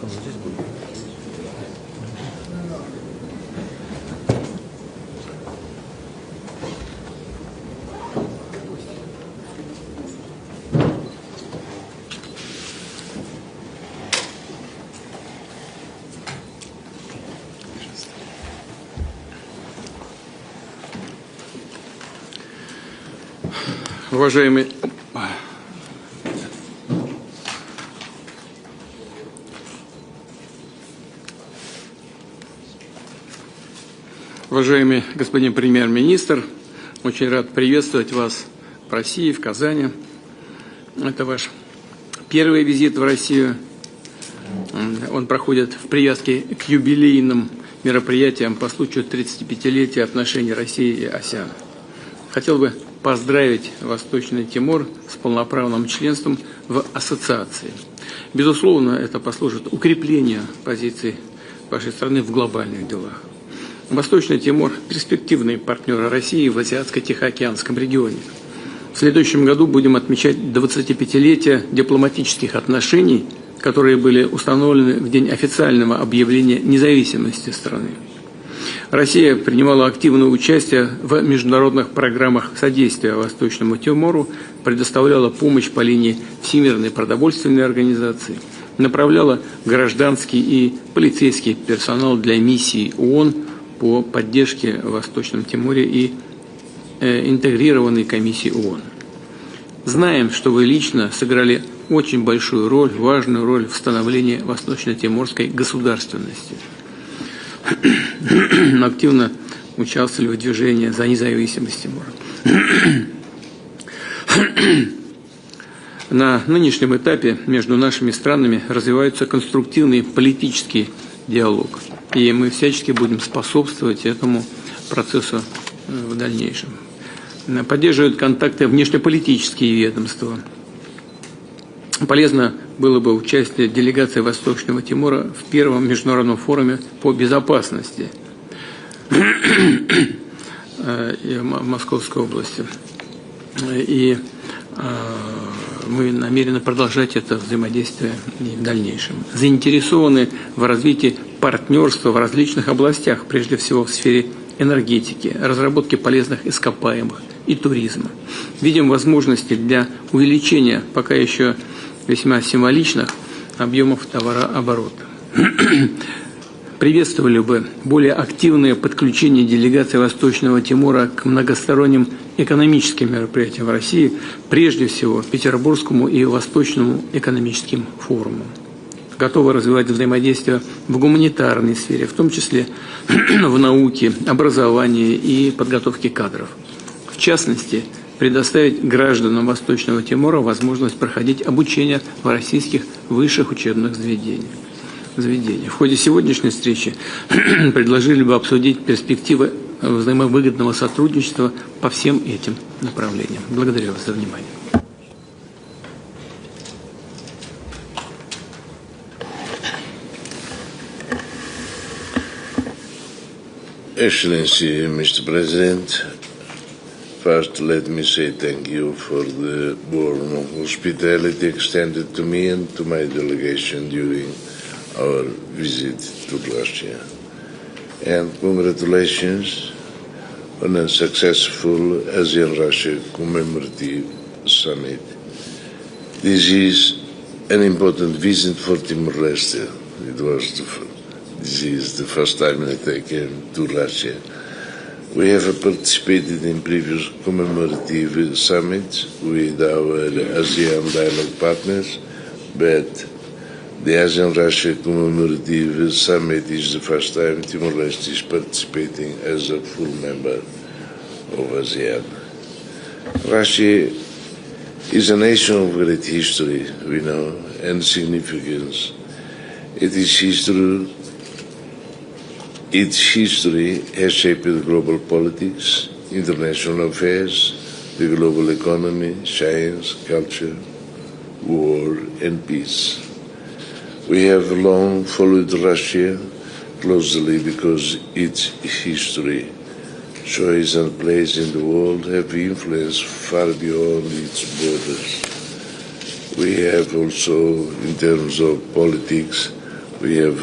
здесь будет. Уважаемый господин премьер-министр, очень рад приветствовать вас в России, в Казани. Это ваш первый визит в Россию. Он проходит в привязке к юбилейным мероприятиям по случаю 35-летия отношений России и АСЕАН. Хотел бы поздравить Восточный Тимор с полноправным членством в ассоциации. Безусловно, это послужит укреплению позиций вашей страны в глобальных делах. Восточный Тимор – перспективный партнер России в Азиатско-Тихоокеанском регионе. В следующем году будем отмечать 25-летие дипломатических отношений, которые были установлены в день официального объявления независимости страны. Россия принимала активное участие в международных программах содействия Восточному Тимору, предоставляла помощь по линии Всемирной продовольственной организации, направляла гражданский и полицейский персонал для миссий ООН по поддержке в Восточном Тиморе и интегрированной комиссии ООН. Знаем, что вы лично сыграли очень большую роль, важную роль в становлении восточно-тиморской государственности. Активно участвовали в движении за независимость Тимора. На нынешнем этапе между нашими странами развивается конструктивный политический диалог. И мы всячески будем способствовать этому процессу в дальнейшем. Поддерживают контакты внешнеполитические ведомства. Полезно было бы участие делегации Восточного Тимора в первом международном форуме по безопасности в Московской области. И мы намерены продолжать это взаимодействие и в дальнейшем. Заинтересованы в развитии партнерства в различных областях, прежде всего в сфере энергетики, разработки полезных ископаемых и туризма. Видим возможности для увеличения пока еще весьма символичных объемов товарооборота. Приветствовали бы более активное подключение делегации Восточного Тимора к многосторонним экономическим мероприятиям в России, прежде всего Петербургскому и Восточному экономическим форумам. Готовы развивать взаимодействие в гуманитарной сфере, в том числе в науке, образовании и подготовке кадров. В частности, предоставить гражданам Восточного Тимора возможность проходить обучение в российских высших учебных заведениях. В ходе сегодняшней встречи предложили бы обсудить перспективы взаимовыгодного сотрудничества по всем этим направлениям. Благодарю вас за внимание. Excellency, Mr. President, first let me say thank you for the warm hospitality extended to me and to my delegation during our visit to Russia. And congratulations on a successful ASEAN-Russia commemorative summit. This is an important visit for Timor-Leste. This is the first time that I came to Russia. We have participated in previous commemorative summits with our ASEAN dialogue partners, but the ASEAN-Russia commemorative summit is the first time Timor-Leste is participating as a full member of ASEAN. Russia is a nation of great history, we know, and significance. Its history has shaped global politics, international affairs, the global economy, science, culture, war, and peace. We have long followed Russia closely because its history, choice, and place in the world have influence far beyond its borders. We have also, in terms of politics, we have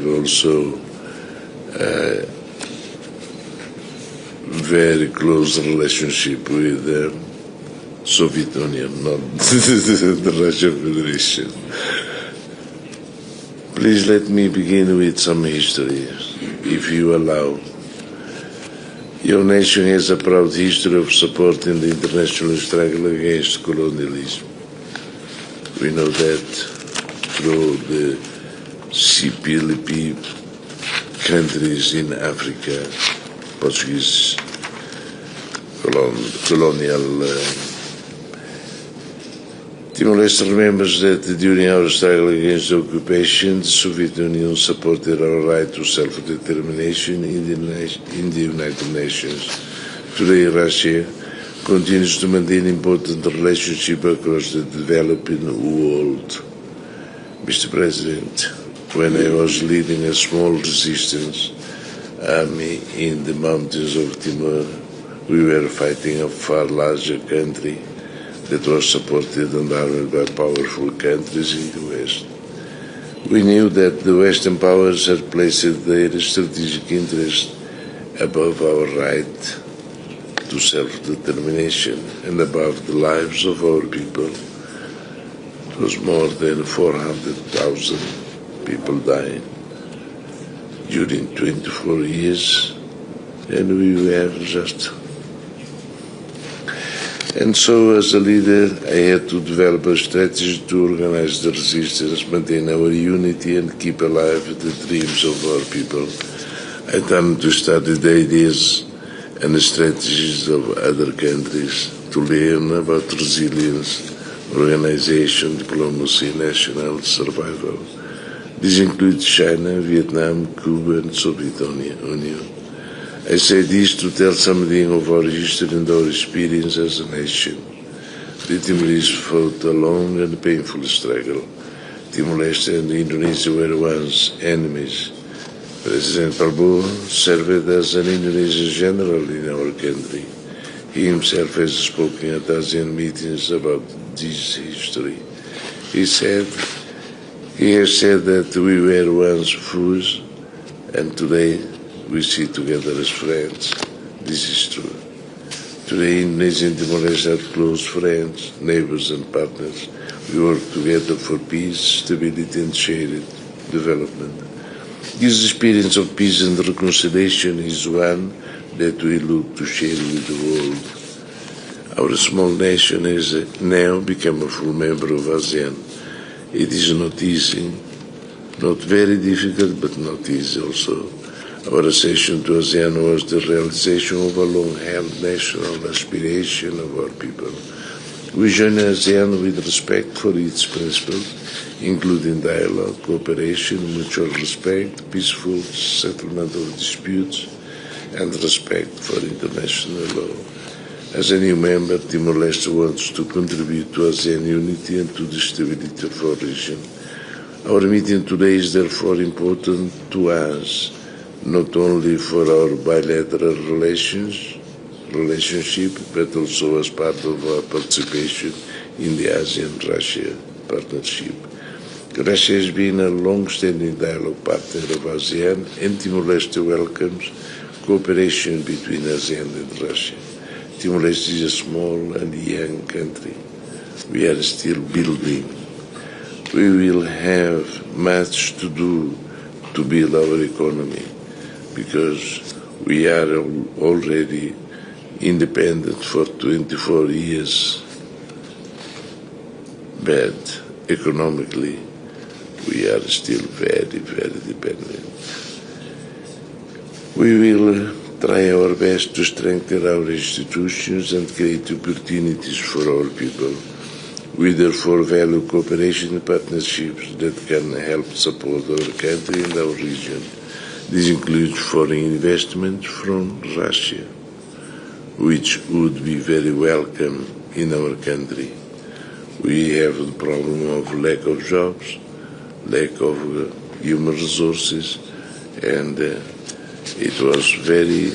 also very close relationship with the Soviet Union, not the Russian Federation. Please let me begin with some history, if you allow. Your nation has a proud history of supporting the international struggle against colonialism. We know that through the CPLP countries in Africa, Portuguese colonial Timor-Leste remembers that during our struggle against occupation, the Soviet Union supported our right to self-determination in the United Nations. Today, Russia continues to maintain important relationships across the developing world. Mr. President, when I was leading a small resistance army in the mountains of Timor, we were fighting a far larger country that was supported and armed by powerful countries in the West. We knew that the Western powers had placed their strategic interest above our right to self-determination and above the lives of our people. It was more than 400,000 people dying during 24 years, and we were just. And so, as a leader, I had to develop a strategy to organize the resistance, maintain our unity, and keep alive the dreams of our people. I turned to study the ideas and the strategies of other countries, to learn about resilience, organization, diplomacy, national survival. These include China, Vietnam, Cuba, and Soviet Union. I say this to tell something of our history and our experience as a nation. The Timorese fought a long and painful struggle. Timor-Leste and Indonesia were once enemies. President Prabowo served as an Indonesian general in our country. He himself has spoken at ASEAN meetings about this history. He has said that we were once foes, and today we sit together as friends. This is true. Today, Indonesia and Timor-Leste are close friends, neighbors, and partners. We work together for peace, stability, and shared development. This experience of peace and reconciliation is one that we look to share with the world. Our small nation has now become a full member of ASEAN. It is not easy, not very difficult, but not easy also. Our accession to ASEAN was the realization of a long-held national aspiration of our people. We join ASEAN with respect for its principles, including dialogue, cooperation, mutual respect, peaceful settlement of disputes, and respect for international law. As a new member, Timor-Leste wants to contribute to ASEAN unity and to the stability of our region. Our meeting today is therefore important to us, not only for our bilateral relationship, but also as part of our participation in the ASEAN-Russia partnership. Russia has been a long-standing dialogue partner of ASEAN, and Timor-Leste welcomes cooperation between ASEAN and Russia. Timor-Leste is a small and young country. We are still building. We will have much to do to build our economy, because we are already independent for 24 years, but economically we are still very, very dependent. We will try our best to strengthen our institutions and create opportunities for our people. We therefore value cooperation and partnerships that can help support our country and our region. This includes foreign investment from Russia. which would be very welcome in our country. We have the problem of lack of jobs, lack of human resources, and it was very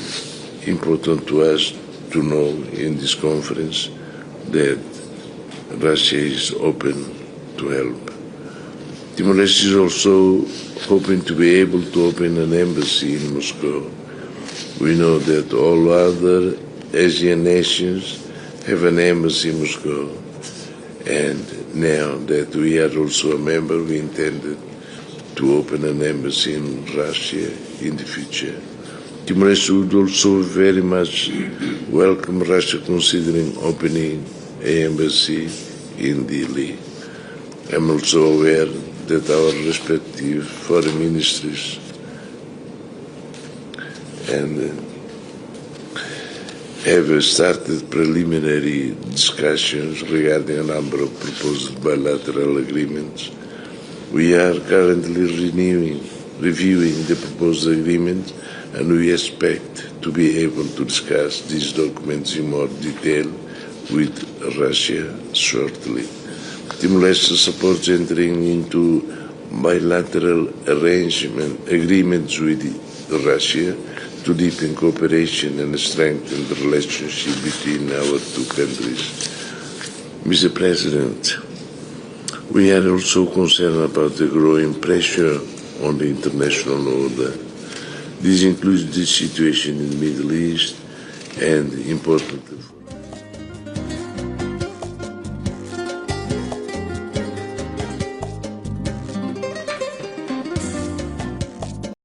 important to us to know in this conference that Russia is open to help. Timor-Leste is also hoping to be able to open an embassy in Moscow. We know that all other Asian nations have an embassy in Moscow, and now that we are also a member, we intended to open an embassy in Russia in the future. Timor-Leste would also very much welcome Russia considering opening an embassy in Delhi. I'm also aware that our respective foreign ministries have started preliminary discussions regarding a number of proposed bilateral agreements. We are currently reviewing the proposed agreement, and we expect to be able to discuss these documents in more detail with Russia shortly. Timor-Leste supports entering into bilateral agreements with Russia to deepen cooperation and strengthen the relationship between our two countries. Mr. President, we are also concerned about the growing pressure on the international order. This includes the situation in the Middle East and, importantly,